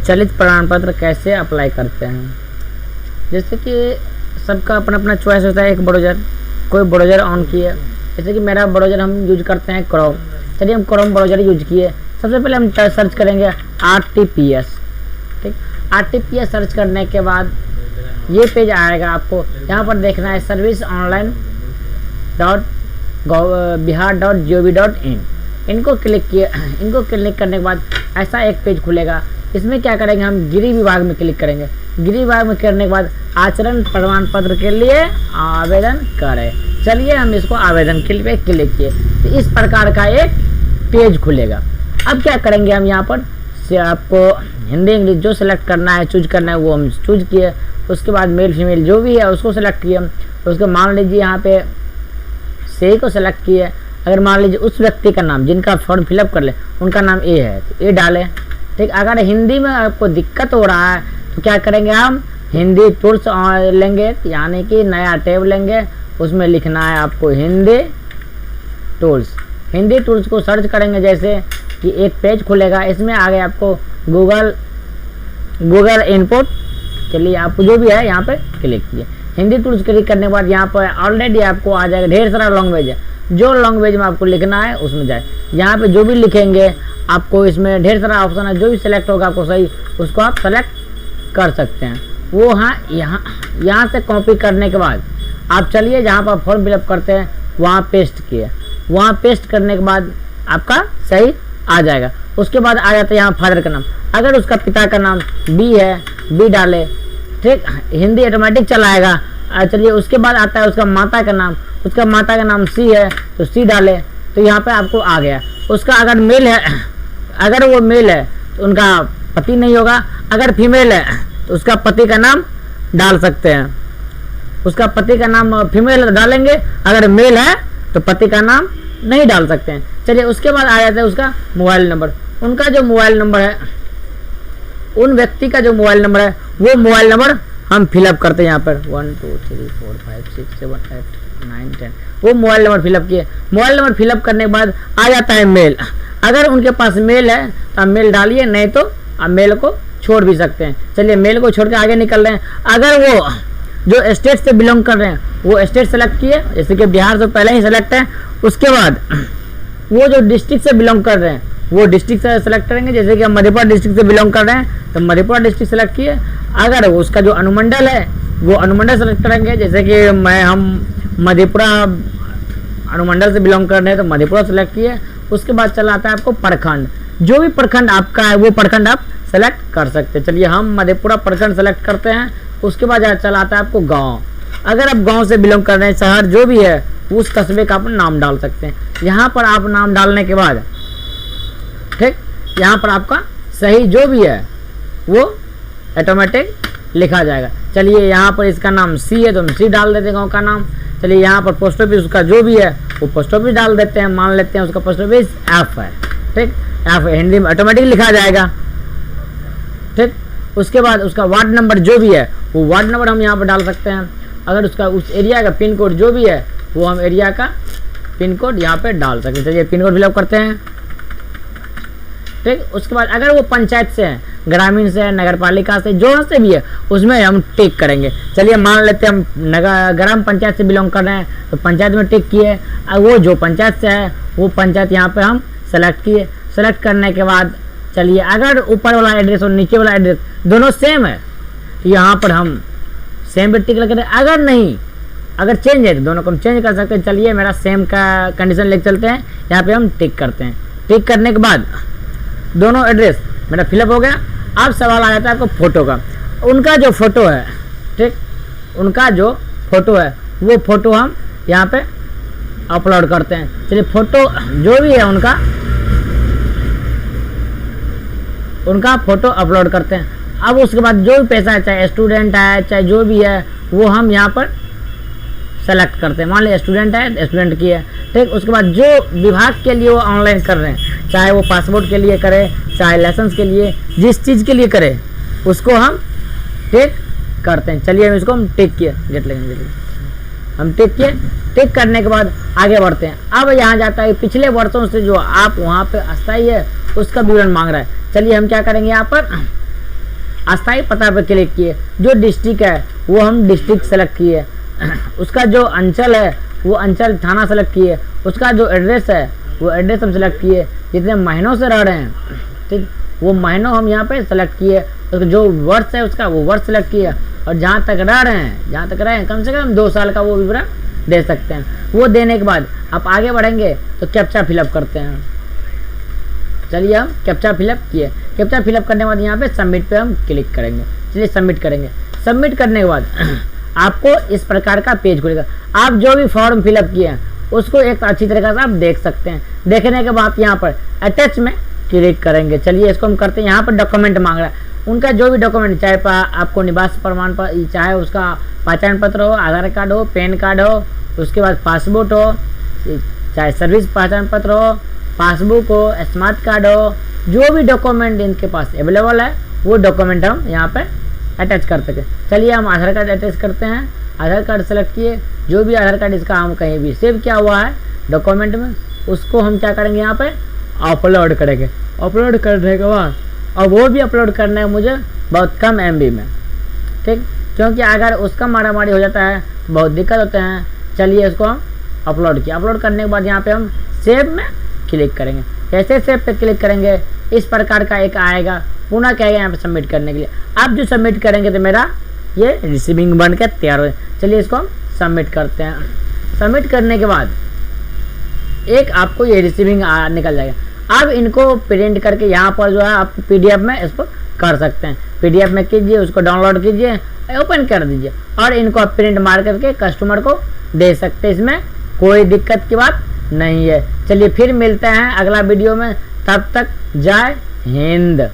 चलित प्रमाण पत्र कैसे अप्लाई करते हैं। जैसे कि सबका अपना अपना चॉइस होता है। एक ब्राउज़र, कोई ब्राउज़र ऑन किए, जैसे कि मेरा ब्राउज़र हम यूज करते हैं क्रोम। चलिए हम क्रोम ब्राउज़र यूज किए। सबसे पहले हम सर्च करेंगे RTPS। ठीक, RTPS सर्च करने के बाद ये पेज आएगा। आपको यहाँ पर देखना है serviceonline.bihar.gov.in। इनको क्लिक किए। इनको क्लिक करने के बाद ऐसा एक पेज खुलेगा। इसमें क्या करेंगे, हम गृह विभाग में क्लिक करेंगे। गृह विभाग में करने के बाद आचरण प्रमाण पत्र के लिए आवेदन करें। चलिए हम इसको आवेदन के लिए क्लिक किए तो इस प्रकार का एक पेज खुलेगा। अब क्या करेंगे, हम यहाँ पर से आपको हिंदी इंग्लिश जो सिलेक्ट करना है, चूज करना है, वो हम चूज किए। उसके बाद मेल फीमेल जो भी है उसको सिलेक्ट किए। उसको मान लीजिए यहाँ पे सही को सिलेक्ट किए। अगर मान लीजिए उस व्यक्ति का नाम जिनका फॉर्म फिलअप कर ले उनका नाम ए है तो ए डालें। ठीक, अगर हिंदी में आपको दिक्कत हो रहा है तो क्या करेंगे, हम हिंदी टूल्स लेंगे, यानी कि नया टैब लेंगे। उसमें लिखना है आपको हिंदी टूल्स। हिंदी टूल्स को सर्च करेंगे, जैसे कि एक पेज खुलेगा। इसमें आगे आपको गूगल इनपुट के लिए आपको जो भी है यहाँ पे क्लिक किए। हिंदी टूल्स क्लिक करने के बाद यहाँ पर ऑलरेडी आपको आ जाएगा ढेर सारा लैंग्वेज है। जो लैंग्वेज में आपको लिखना है उसमें जाए। यहाँ पे जो भी लिखेंगे आपको इसमें ढेर सारा ऑप्शन है। जो भी सिलेक्ट होगा आपको सही, उसको आप सेलेक्ट कर सकते हैं। वो हाँ, यहाँ से कॉपी करने के बाद आप चलिए जहाँ पर फॉर्म फिलअप करते हैं वहाँ पेस्ट किए। वहाँ पेस्ट करने के बाद आपका सही आ जाएगा। उसके बाद आ जाता है यहाँ फादर का नाम। अगर उसका पिता का नाम बी है, बी डाले। ठीक, हिंदी ऑटोमेटिक चलाएगा। चलिए उसके बाद आता है उसका माता का नाम। उसका माता का नाम सी है तो सी डाले, तो यहाँ पे आपको आ गया। उसका अगर मेल है, अगर वो मेल है तो उनका पति नहीं होगा। अगर फीमेल है तो उसका पति का नाम डाल सकते हैं। उसका पति का नाम फीमेल डालेंगे, अगर मेल है तो पति का नाम नहीं डाल सकते हैं। चलिए उसके बाद आ जाता है उसका मोबाइल नंबर। उनका जो मोबाइल नंबर है, उन व्यक्ति का जो मोबाइल नंबर है वो मोबाइल नंबर हम फिलअप करते हैं। यहाँ पर 1 2 3 4 5 6 7 8 9 10 वो मोबाइल नंबर फिलअप किए। मोबाइल नंबर फिलअप करने के बाद आ जाता है मेल। अगर उनके पास मेल है तो आप मेल डालिए, नहीं तो आप मेल को छोड़ भी सकते हैं। चलिए मेल को छोड़ के आगे निकल रहे हैं। अगर वो जो स्टेट से बिलोंग कर रहे हैं वो स्टेट सेलेक्ट किए, जैसे कि बिहार तो पहले ही सेलेक्ट है। उसके बाद वो जो डिस्ट्रिक्ट से बिलोंग कर रहे हैं वो डिस्ट्रिक्ट से सेलेक्ट करेंगे। जैसे कि हम मधेपुरा डिस्ट्रिक्ट से बिलोंग कर रहे हैं तो मधेपुरा डिस्ट्रिक्ट सेलेक्ट किए। अगर उसका जो अनुमंडल है वो अनुमंडल सेलेक्ट करेंगे। जैसे कि हम मधेपुरा अनुमंडल से बिलोंग कर रहे हैं तो मधेपुरा सेलेक्ट किए। उसके बाद चला आता है आपको प्रखंड। जो भी प्रखंड आपका है वो प्रखंड आप सेलेक्ट कर सकते हैं। चलिए हम मधेपुरा प्रखंड सेलेक्ट करते हैं। उसके बाद चला आता है आपको गाँव। अगर आप गाँव से बिलोंग कर रहे हैं, शहर जो भी है, उस कस्बे का आप नाम डाल सकते हैं। यहाँ पर आप नाम डालने के बाद ठीक, यहाँ पर आपका सही जो भी है वो ऑटोमेटिक लिखा जाएगा। चलिए यहाँ पर इसका नाम सी है तो हम सी डाल देते हैं गाँव का नाम। चलिए यहाँ पर पोस्ट ऑफिस उसका जो भी है वो पोस्ट ऑफिस डाल देते हैं। मान लेते हैं उसका पोस्ट ऑफिस एफ है। ठीक, एफ हिंदी में ऑटोमेटिक लिखा जाएगा। ठीक, उसके बाद उसका वार्ड नंबर जो भी है वो वार्ड नंबर हम यहाँ पर डाल सकते हैं। अगर उसका उस एरिया का पिन कोड जो भी है वो हम एरिया का पिन कोड यहाँ पे डाल सकते हैं। चलिए पिन कोड फिलअप करते हैं। ठीक, उसके बाद अगर वो पंचायत से है, ग्रामीण से है, नगर पालिका से, जो से भी है, उसमें हम टिक करेंगे। चलिए मान लेते हैं हम ग्राम पंचायत से बिलोंग कर रहे हैं तो पंचायत में टिक किए। वो जो पंचायत से है वो पंचायत यहाँ पे हम सेलेक्ट किए। सेलेक्ट करने के बाद चलिए अगर ऊपर वाला एड्रेस और नीचे वाला एड्रेस दोनों सेम है तो यहाँ पर हम सेम पे टिक लगाते हैं। अगर नहीं, अगर चेंज है तो दोनों को हम चेंज कर सकते हैं। चलिए मेरा सेम का कंडीशन लेके चलते हैं। यहाँ पे हम टिक करते हैं। टिक करने के बाद दोनों एड्रेस मेरा फिलअप हो गया। अब सवाल आ जाता है आपको फ़ोटो का। उनका जो फ़ोटो है, ठीक, उनका जो फ़ोटो है वो फ़ोटो हम यहाँ पे अपलोड करते हैं। चलिए फ़ोटो जो भी है उनका फ़ोटो अपलोड करते हैं। अब उसके बाद जो भी पैसा है, चाहे स्टूडेंट है चाहे जो भी है, वो हम यहाँ पर सेलेक्ट करते हैं। मान लीजिए स्टूडेंट है, स्टूडेंट की है। ठीक, उसके बाद जो विभाग के लिए वो ऑनलाइन कर रहे हैं, चाहे वो पासपोर्ट के लिए करे, चाहे लाइसेंस के लिए, जिस चीज़ के लिए करे उसको हम टिक करते हैं। चलिए इसको हम टिक किए, गेट लगेंगे, हम टिक किए। टिक करने के बाद आगे बढ़ते हैं। अब यहाँ जाता है पिछले वर्षों से जो आप वहाँ पे अस्थायी है उसका विवरण मांग रहा है। चलिए हम क्या करेंगे, यहाँ पर अस्थायी पता पर क्लिक किए। जो डिस्ट्रिक्ट है वो हम डिस्ट्रिक्ट सेलेक्ट किए। उसका जो अंचल है वो अंचल थाना सेलेक्ट किए। उसका जो एड्रेस है वो एड्रेस हम सेलेक्ट किए। जितने महीनों से रह रहे हैं, ठीक, वो महीनों हम यहाँ पे सेलेक्ट किए। उसका जो वर्ष है उसका वो वर्ष सेलेक्ट किया। और जहाँ तक रह रहे हैं कम से कम 2 साल का वो विवरण दे सकते हैं। वो देने के बाद आप आगे बढ़ेंगे तो कैप्चा फिलअप करते हैं। चलिए हम कैप्चा फिलअप किए। कैप्चा फिलअप करने के बाद यहाँ पे सबमिट पे हम क्लिक करेंगे। चलिए सबमिट करेंगे। सबमिट करने के बाद आपको इस प्रकार का पेज खुलेगा। आप जो भी फॉर्म फिलअप किए हैं उसको एक अच्छी तरीके से आप देख सकते हैं। देखने के बाद यहाँ पर अटैच में क्लिक करेंगे। चलिए इसको हम करते हैं। यहाँ पर डॉक्यूमेंट मांग रहा है। उनका जो भी डॉक्यूमेंट, चाहे आपको निवास प्रमाण पत्र, चाहे उसका पहचान पत्र हो, आधार कार्ड हो, पैन कार्ड हो, उसके बाद पासपोर्ट हो, चाहे सर्विस पहचान पत्र हो, पासबुक हो, स्मार्ट कार्ड हो, जो भी डॉक्यूमेंट इनके पास अवेलेबल है वो डॉक्यूमेंट हम यहाँ पे अटैच कर सकें। चलिए हम आधार कार्ड अटैच करते हैं। आधार कार्ड सेलेक्ट किए। जो भी आधार कार्ड इसका हम कहीं भी सेव किया हुआ है डॉक्यूमेंट में, उसको हम क्या करेंगे, यहाँ पे अपलोड करेंगे। अपलोड करने के बाद और वो भी अपलोड करना है मुझे बहुत कम MB में, ठीक, क्योंकि अगर उसका मारामारी हो जाता है बहुत दिक्कत होते हैं। चलिए इसको हम अपलोड किया। अपलोड करने के बाद यहाँ पे हम सेव में क्लिक करेंगे। कैसे सेव पे क्लिक करेंगे, इस प्रकार का एक आएगा, पुनः कहेगा यहाँ पे सबमिट करने के लिए। आप जो सबमिट करेंगे तो मेरा ये रिसीविंग बन के तैयार हो। चलिए इसको हम सबमिट करते हैं। सबमिट करने के बाद एक आपको ये रिसीविंग निकल जाएगा। अब इनको प्रिंट करके यहाँ पर जो है आप PDF में इसको कर सकते हैं। PDF में कीजिए, उसको डाउनलोड कीजिए, ओपन कर दीजिए और इनको आप प्रिंट मार करके कस्टमर को दे सकते हैं। इसमें कोई दिक्कत की बात नहीं है। चलिए फिर मिलते हैं अगला वीडियो में। तब तक जय हिंद।